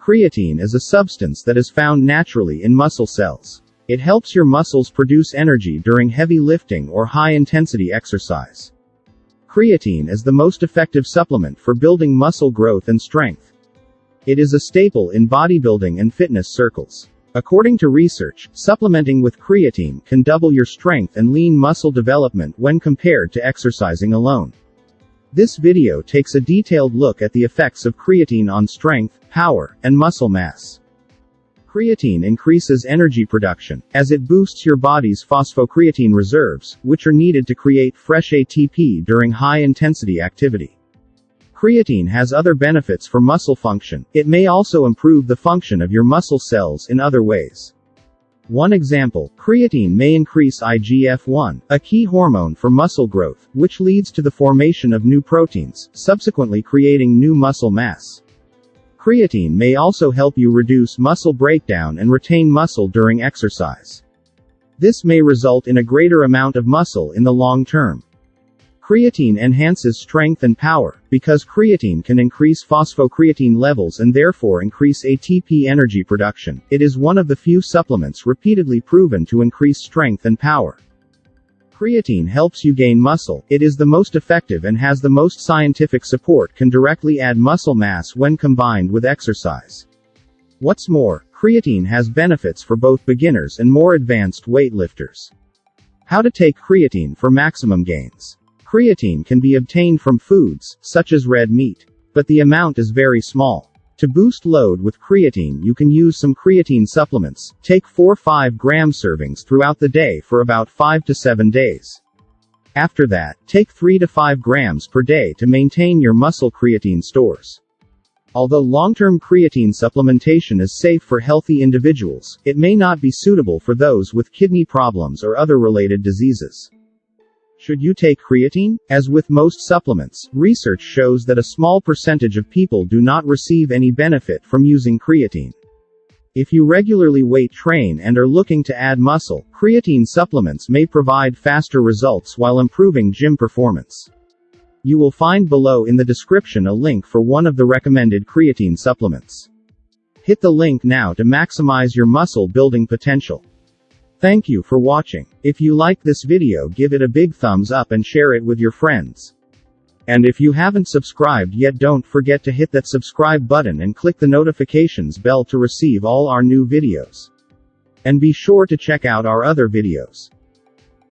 Creatine is a substance that is found naturally in muscle cells. It helps your muscles produce energy during heavy lifting or high-intensity exercise. Creatine is the most effective supplement for building muscle growth and strength. It is a staple in bodybuilding and fitness circles. According to research, supplementing with creatine can double your strength and lean muscle development when compared to exercising alone. This video takes a detailed look at the effects of creatine on strength, power, and muscle mass. Creatine increases energy production, as it boosts your body's phosphocreatine reserves, which are needed to create fresh ATP during high-intensity activity. Creatine has other benefits for muscle function. It may also improve the function of your muscle cells in other ways. One example, creatine may increase IGF-1, a key hormone for muscle growth, which leads to the formation of new proteins, subsequently creating new muscle mass. Creatine may also help you reduce muscle breakdown and retain muscle during exercise. This may result in a greater amount of muscle in the long term. Creatine enhances strength and power, because creatine can increase phosphocreatine levels and therefore increase ATP energy production. It is one of the few supplements repeatedly proven to increase strength and power. Creatine helps you gain muscle. It is the most effective and has the most scientific support, can directly add muscle mass when combined with exercise. What's more, creatine has benefits for both beginners and more advanced weightlifters. How to take creatine for maximum gains. Creatine can be obtained from foods, such as red meat, but the amount is very small. To boost load with creatine, you can use some creatine supplements. Take 4-5 gram servings throughout the day for about 5 to 7 days. After that, take 3 to 5 grams per day to maintain your muscle creatine stores. Although long-term creatine supplementation is safe for healthy individuals, it may not be suitable for those with kidney problems or other related diseases. Should you take creatine? As with most supplements, research shows that a small percentage of people do not receive any benefit from using creatine. If you regularly weight train and are looking to add muscle, creatine supplements may provide faster results while improving gym performance. You will find below in the description a link for one of the recommended creatine supplements. Hit the link now to maximize your muscle building potential. Thank you for watching. If you like this video, give it a big thumbs up and share it with your friends. And if you haven't subscribed yet, don't forget to hit that subscribe button and click the notifications bell to receive all our new videos. And be sure to check out our other videos.